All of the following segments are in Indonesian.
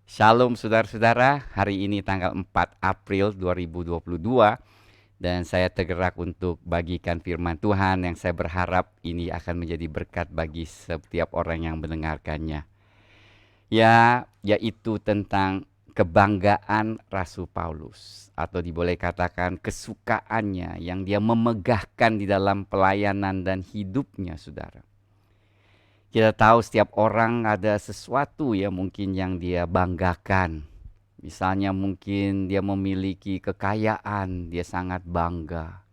Shalom saudara-saudara, hari ini tanggal 4 April 2022 dan saya tergerak untuk bagikan firman Tuhan yang saya berharap ini akan menjadi berkat bagi setiap orang yang mendengarkannya. Yaitu tentang kebanggaan Rasul Paulus atau diboleh katakan kesukaannya yang dia memegahkan di dalam pelayanan dan hidupnya, saudara. Kita tahu setiap orang ada sesuatu ya mungkin yang dia banggakan. Misalnya mungkin dia memiliki kekayaan, dia sangat bangga.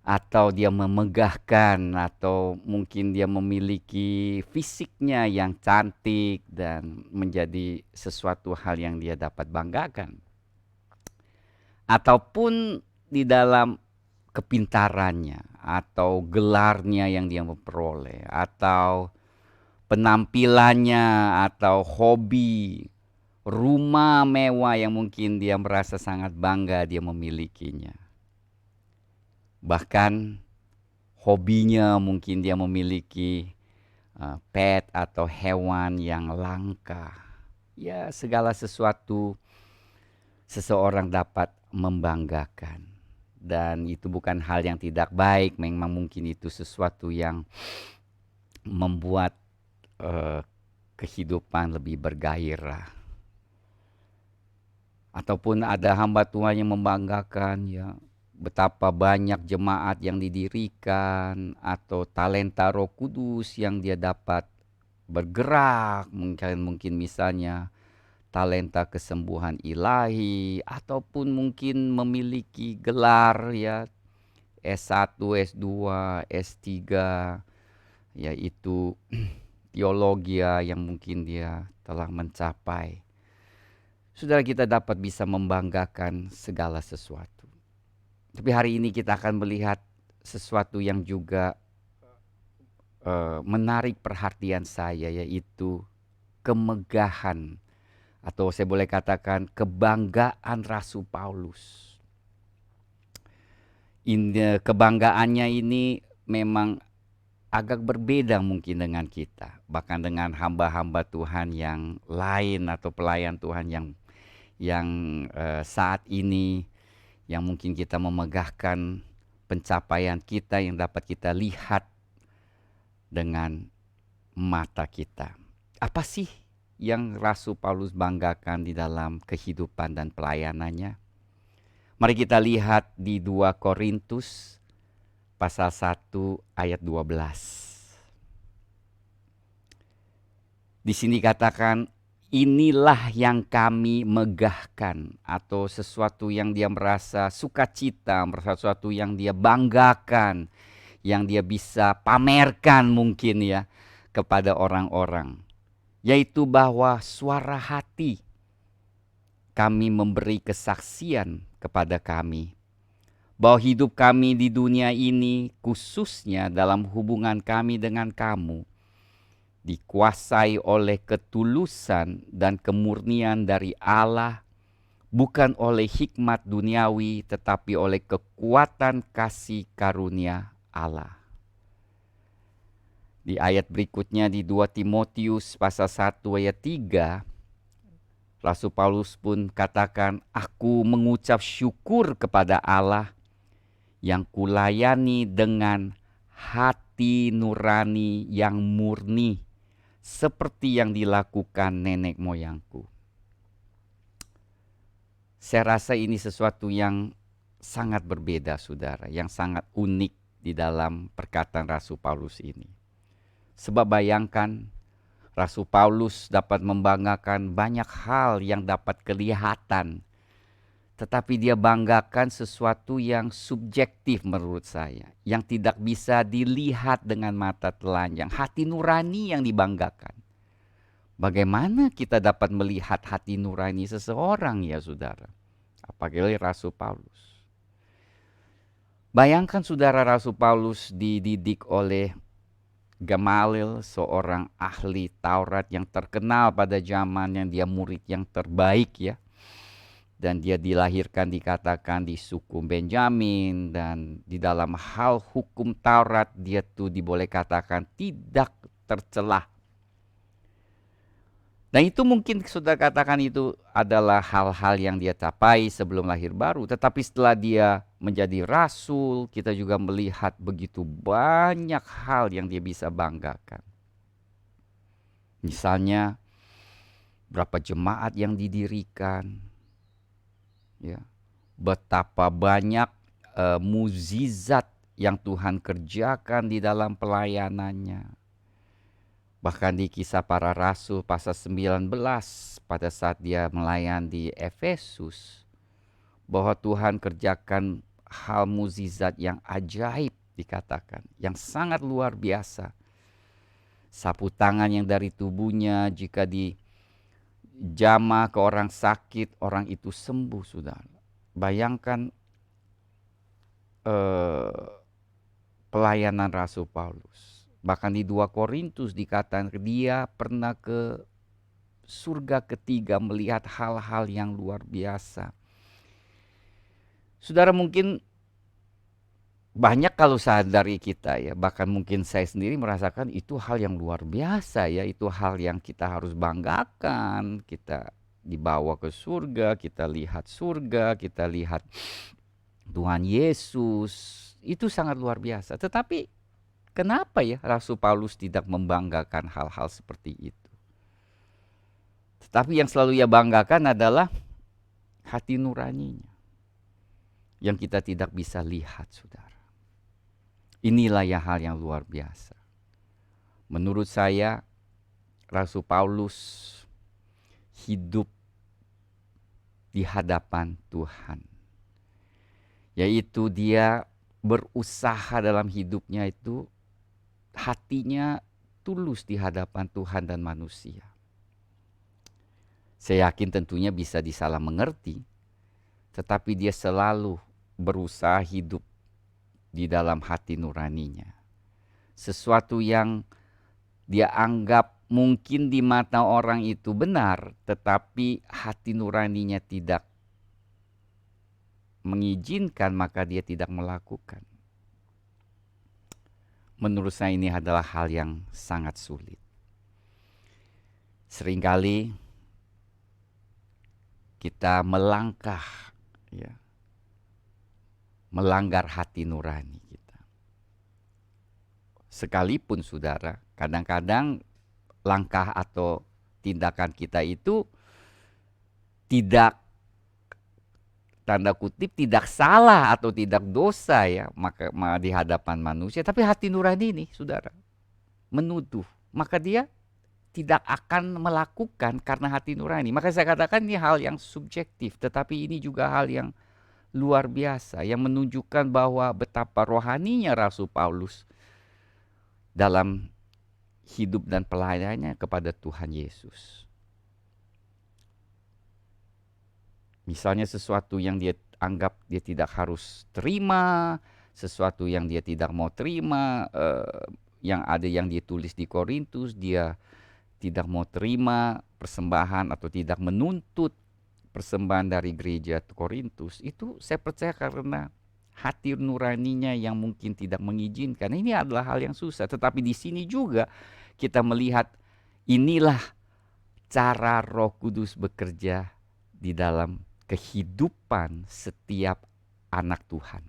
Atau dia memegahkan, atau mungkin dia memiliki fisiknya yang cantik dan menjadi sesuatu hal yang dia dapat banggakan. Ataupun di dalam kepintarannya, atau gelarnya yang dia memperoleh, atau penampilannya, atau hobi, rumah mewah yang mungkin dia merasa sangat bangga dia memilikinya. Bahkan hobinya mungkin dia memiliki pet atau hewan yang langka. Ya, segala sesuatu seseorang dapat membanggakan. Dan itu bukan hal yang tidak baik, memang mungkin itu sesuatu yang membuat kehidupan lebih bergairah. Ataupun ada hamba Tuhan yang membanggakan ya betapa banyak jemaat yang didirikan atau talenta Roh Kudus yang dia dapat bergerak, mungkin misalnya talenta kesembuhan ilahi ataupun mungkin memiliki gelar ya S1, S2, S3 yaitu teologi yang mungkin dia telah mencapai. Saudara, kita dapat bisa membanggakan segala sesuatu. Tapi hari ini kita akan melihat sesuatu yang juga menarik perhatian saya, yaitu kemegahan atau saya boleh katakan kebanggaan Rasul Paulus. Kebanggaannya ini memang agak berbeda mungkin dengan kita, bahkan dengan hamba-hamba Tuhan yang lain atau pelayan Tuhan yang saat ini yang mungkin kita memegahkan pencapaian kita yang dapat kita lihat dengan mata kita. Apa sih yang Rasul Paulus banggakan di dalam kehidupan dan pelayanannya? Mari kita lihat di 2 Korintus pasal 1 ayat 12. Di sini katakan, inilah yang kami megahkan, atau sesuatu yang dia merasa sukacita, merasa sesuatu yang dia banggakan, yang dia bisa pamerkan mungkin ya kepada orang-orang. Yaitu bahwa suara hati kami memberi kesaksian kepada kami. Bahwa hidup kami di dunia ini khususnya dalam hubungan kami dengan kamu dikuasai oleh ketulusan dan kemurnian dari Allah, bukan oleh hikmat duniawi, tetapi oleh kekuatan kasih karunia Allah. Di ayat berikutnya di 2 Timotius pasal 1 ayat 3, Rasul Paulus pun katakan, aku mengucap syukur kepada Allah yang kulayani dengan hati nurani yang murni, seperti yang dilakukan nenek moyangku. Saya rasa ini sesuatu yang sangat berbeda, saudara, yang sangat unik di dalam perkataan Rasul Paulus ini. Sebab bayangkan, Rasul Paulus dapat membanggakan banyak hal yang dapat kelihatan, tetapi dia banggakan sesuatu yang subjektif menurut saya, yang tidak bisa dilihat dengan mata telanjang, hati nurani yang dibanggakan. Bagaimana kita dapat melihat hati nurani seseorang ya saudara? Apalagi Rasul Paulus. Bayangkan saudara, Rasul Paulus dididik oleh Gamaliel, seorang ahli Taurat yang terkenal pada zaman yang dia murid yang terbaik ya. Dan dia dilahirkan dikatakan di suku Benjamin, dan di dalam hal hukum Taurat dia tuh diboleh katakan tidak tercelah. Dan itu mungkin sudah katakan itu adalah hal-hal yang dia capai sebelum lahir baru. Tetapi setelah dia menjadi rasul, kita juga melihat begitu banyak hal yang dia bisa banggakan. Misalnya berapa jemaat yang didirikan, ya, betapa banyak mukjizat yang Tuhan kerjakan di dalam pelayanannya. Bahkan di Kisah Para Rasul pasal 19 pada saat dia melayan di Efesus, bahwa Tuhan kerjakan hal mukjizat yang ajaib dikatakan, yang sangat luar biasa. Sapu tangan yang dari tubuhnya jika dijamah ke orang sakit, orang itu sembuh, saudara. Bayangkan pelayanan Rasul Paulus. Bahkan di 2 Korintus dikatakan dia pernah ke surga ketiga melihat hal-hal yang luar biasa. Saudara, mungkin banyak kalau sadari kita ya, bahkan mungkin saya sendiri merasakan itu hal yang luar biasa ya, itu hal yang kita harus banggakan. Kita dibawa ke surga, kita lihat surga, kita lihat Tuhan Yesus, itu sangat luar biasa. Tetapi kenapa ya Rasul Paulus tidak membanggakan hal-hal seperti itu? Tetapi yang selalu ia banggakan adalah hati nuraninya, yang kita tidak bisa lihat, saudara. Inilah ya hal yang luar biasa. Menurut saya, Rasul Paulus hidup di hadapan Tuhan. Yaitu dia berusaha dalam hidupnya itu, hatinya tulus di hadapan Tuhan dan manusia. Saya yakin tentunya bisa disalah mengerti, tetapi dia selalu berusaha hidup di dalam hati nuraninya. Sesuatu yang dia anggap mungkin di mata orang itu benar, tetapi hati nuraninya tidak mengizinkan, maka dia tidak melakukan. Menurut saya ini adalah hal yang sangat sulit. Seringkali kita melangkah, ya, melanggar hati nurani kita. Sekalipun saudara, kadang-kadang langkah atau tindakan kita itu tidak, tanda kutip, tidak salah atau tidak dosa ya, maka di hadapan manusia, tapi hati nurani ini saudara menuduh, maka dia tidak akan melakukan karena hati nurani. Maka saya katakan ini hal yang subjektif, tetapi ini juga hal yang luar biasa yang menunjukkan bahwa betapa rohaninya Rasul Paulus dalam hidup dan pelayanannya kepada Tuhan Yesus. Misalnya sesuatu yang dia anggap dia tidak harus terima, sesuatu yang dia tidak mau terima, yang ada yang dia tulis di Korintus, dia tidak mau terima persembahan atau tidak menuntut persembahan dari gereja Korintus. Itu saya percaya karena hati nuraninya yang mungkin tidak mengizinkan. Ini adalah hal yang susah, tetapi di sini juga kita melihat inilah cara Roh Kudus bekerja di dalam kehidupan setiap anak Tuhan.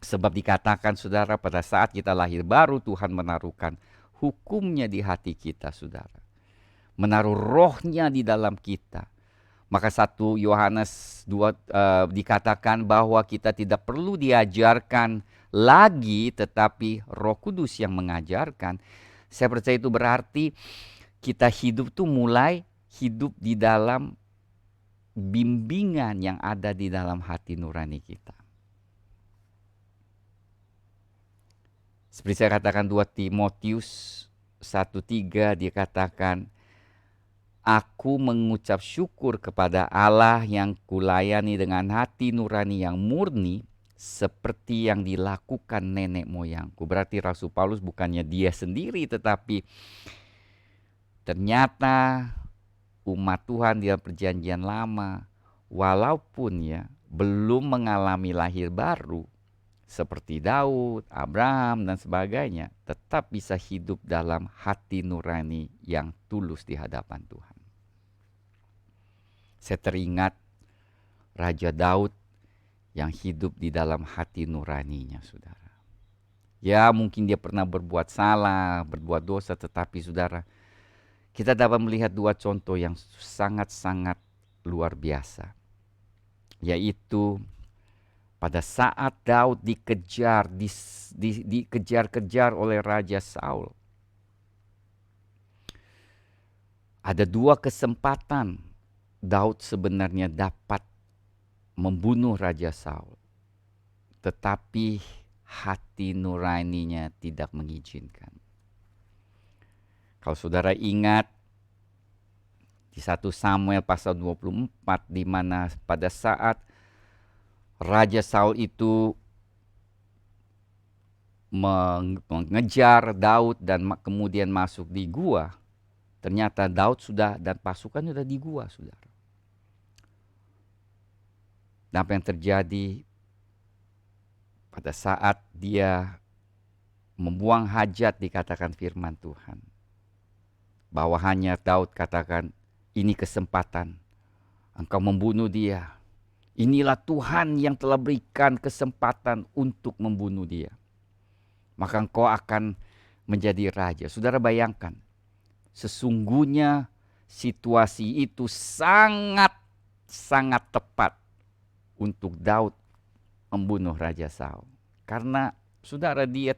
Sebab dikatakan saudara, pada saat kita lahir baru Tuhan menaruhkan hukumnya di hati kita, saudara. Menaruh rohnya di dalam kita. Maka 1 Yohanes 2 dikatakan bahwa kita tidak perlu diajarkan lagi, tetapi Roh Kudus yang mengajarkan. Saya percaya itu berarti kita hidup tuh mulai hidup di dalam bimbingan yang ada di dalam hati nurani kita. Seperti saya katakan 2 Timotius 1:3 dikatakan, aku mengucap syukur kepada Allah yang kulayani dengan hati nurani yang murni, seperti yang dilakukan nenek moyangku. Berarti Rasul Paulus bukannya dia sendiri, tetapi ternyata umat Tuhan di perjanjian lama, walaupun ya belum mengalami lahir baru, seperti Daud, Abraham dan sebagainya, tetap bisa hidup dalam hati nurani yang tulus di hadapan Tuhan. Saya teringat Raja Daud yang hidup di dalam hati nuraninya, saudara. Ya, mungkin dia pernah berbuat salah, berbuat dosa, tetapi saudara, kita dapat melihat dua contoh yang sangat-sangat luar biasa. Yaitu pada saat Daud dikejar-kejar oleh Raja Saul. Ada dua kesempatan Daud sebenarnya dapat membunuh Raja Saul. Tetapi hati nuraninya tidak mengizinkan. Kalau saudara ingat di 1 Samuel pasal 24, di mana pada saat Raja Saul itu mengejar Daud dan kemudian masuk di gua, ternyata Daud sudah dan pasukan sudah di gua, saudara. Dan apa yang terjadi pada saat dia membuang hajat, dikatakan firman Tuhan, bahwa hanya Daud katakan, ini kesempatan engkau membunuh dia. Inilah Tuhan yang telah berikan kesempatan untuk membunuh dia. Maka engkau akan menjadi raja. Saudara bayangkan, sesungguhnya situasi itu sangat tepat untuk Daud membunuh Raja Saul. Karena saudara, dia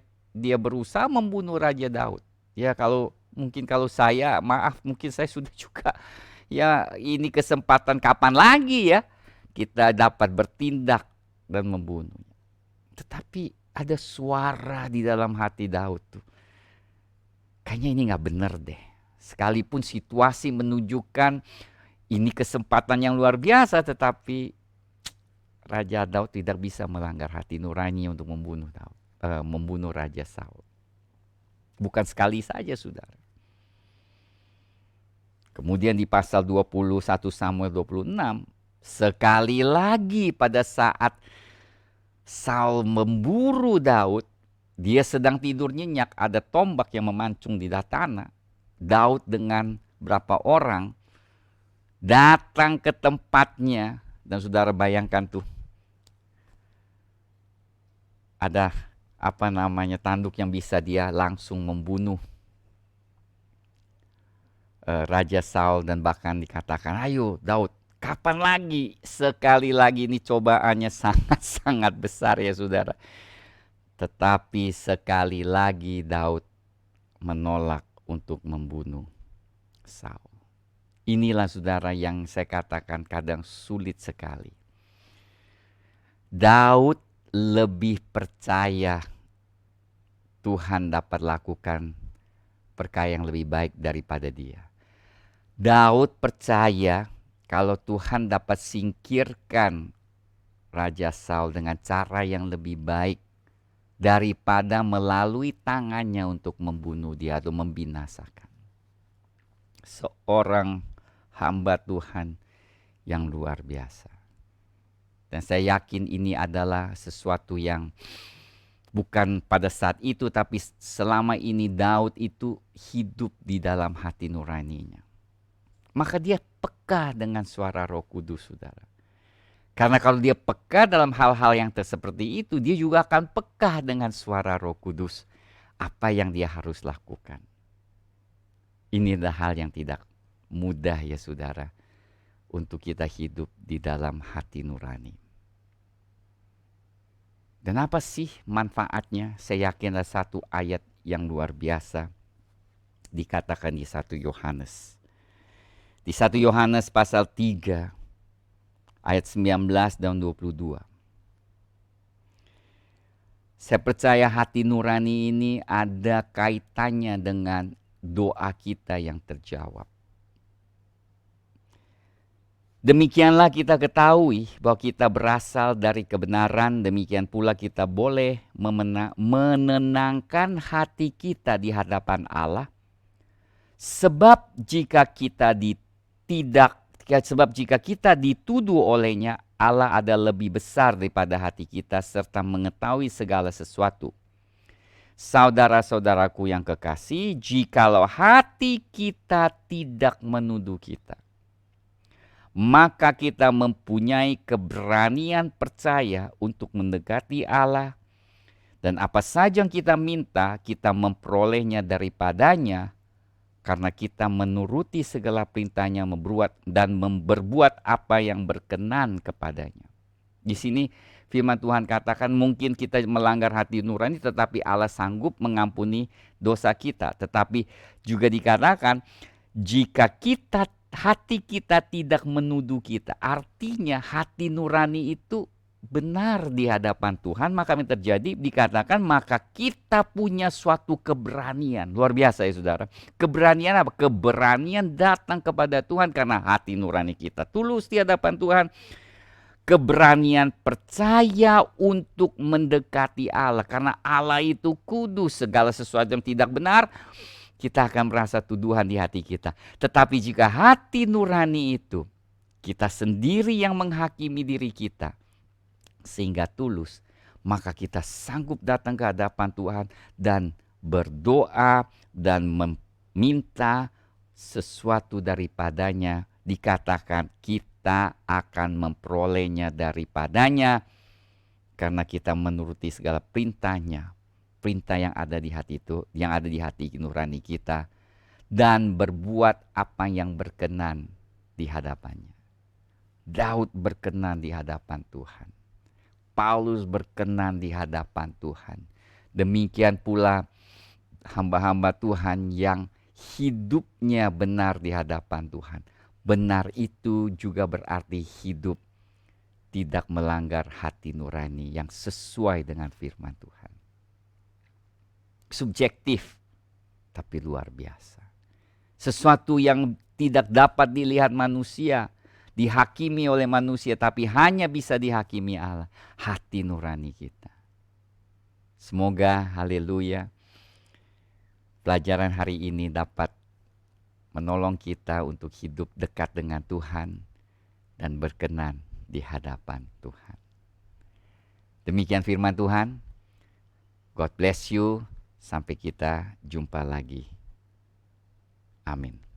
berusaha membunuh Raja Daud. Ya, kalau saya, maaf, mungkin saya sudah juga, ya ini kesempatan kapan lagi ya kita dapat bertindak dan membunuh. Tetapi ada suara di dalam hati Daud tuh. Kayaknya ini gak benar deh. Sekalipun situasi menunjukkan ini kesempatan yang luar biasa, tetapi Raja Daud tidak bisa melanggar hati nurani untuk membunuh Raja Saul. Bukan sekali saja, saudara. Kemudian di pasal 21 Samuel 26, sekali lagi pada saat Saul memburu Daud, dia sedang tidur nyenyak, ada tombak yang memancung di tanah. Daud dengan berapa orang datang ke tempatnya, dan saudara bayangkan tuh, ada tanduk yang bisa dia langsung membunuh Raja Saul, dan bahkan dikatakan, ayo Daud, kapan lagi? Sekali lagi, ini cobaannya sangat-sangat besar ya saudara. Tetapi sekali lagi Daud menolak untuk membunuh Saul. Inilah saudara yang saya katakan kadang sulit sekali. Daud lebih percaya Tuhan dapat lakukan perkara yang lebih baik daripada dia. Daud percaya kalau Tuhan dapat singkirkan Raja Saul dengan cara yang lebih baik daripada melalui tangannya untuk membunuh dia atau membinasakan. Seorang hamba Tuhan yang luar biasa. Dan saya yakin ini adalah sesuatu yang bukan pada saat itu, tapi selama ini Daud itu hidup di dalam hati nuraninya. Maka dia peka dengan suara Roh Kudus, saudara. Karena kalau dia peka dalam hal-hal yang seperti itu, dia juga akan peka dengan suara Roh Kudus. Apa yang dia harus lakukan. Inilah hal yang tidak mudah ya saudara, untuk kita hidup di dalam hati nurani. Dan apa sih manfaatnya? Saya yakin ada satu ayat yang luar biasa dikatakan di 1 Yohanes. Di 1 Yohanes pasal 3 ayat 19 dan 22. Saya percaya hati nurani ini ada kaitannya dengan doa kita yang terjawab. Demikianlah kita ketahui bahwa kita berasal dari kebenaran, demikian pula kita boleh menenangkan hati kita di hadapan Allah. Sebab jika kita dituduh olehnya, Allah ada lebih besar daripada hati kita serta mengetahui segala sesuatu. Saudara-saudaraku yang kekasih, jikalau hati kita tidak menuduh kita, maka kita mempunyai keberanian percaya untuk mendekati Allah. Dan apa saja yang kita minta, kita memperolehnya daripadanya, karena kita menuruti segala perintahnya, berbuat apa yang berkenan kepadanya. Di sini firman Tuhan katakan mungkin kita melanggar hati nurani, tetapi Allah sanggup mengampuni dosa kita. Tetapi juga dikatakan jika hati kita tidak menuduh kita, artinya hati nurani itu benar di hadapan Tuhan, maka yang terjadi dikatakan maka kita punya suatu keberanian. Luar biasa ya saudara. Keberanian apa? Keberanian datang kepada Tuhan karena hati nurani kita tulus di hadapan Tuhan. Keberanian percaya untuk mendekati Allah, karena Allah itu kudus. Segala sesuatu yang tidak benar, kita akan merasa tuduhan di hati kita. Tetapi jika hati nurani itu, kita sendiri yang menghakimi diri kita, sehingga tulus, maka kita sanggup datang ke hadapan Tuhan dan berdoa dan meminta sesuatu daripadanya. Dikatakan kita akan memperolehnya daripadanya karena kita menuruti segala perintahnya, perintah yang ada di hati itu, yang ada di hati nurani kita, dan berbuat apa yang berkenan di hadapannya. Daud berkenan di hadapan Tuhan. Paulus berkenan di hadapan Tuhan. Demikian pula hamba-hamba Tuhan yang hidupnya benar di hadapan Tuhan. Benar itu juga berarti hidup tidak melanggar hati nurani yang sesuai dengan firman Tuhan. Subjektif, tapi luar biasa. Sesuatu yang tidak dapat dilihat manusia, dihakimi oleh manusia, tapi hanya bisa dihakimi Allah. Hati nurani kita. Semoga, haleluya, pelajaran hari ini dapat menolong kita untuk hidup dekat dengan Tuhan dan berkenan di hadapan Tuhan. Demikian firman Tuhan. God bless you. Sampai kita jumpa lagi. Amin.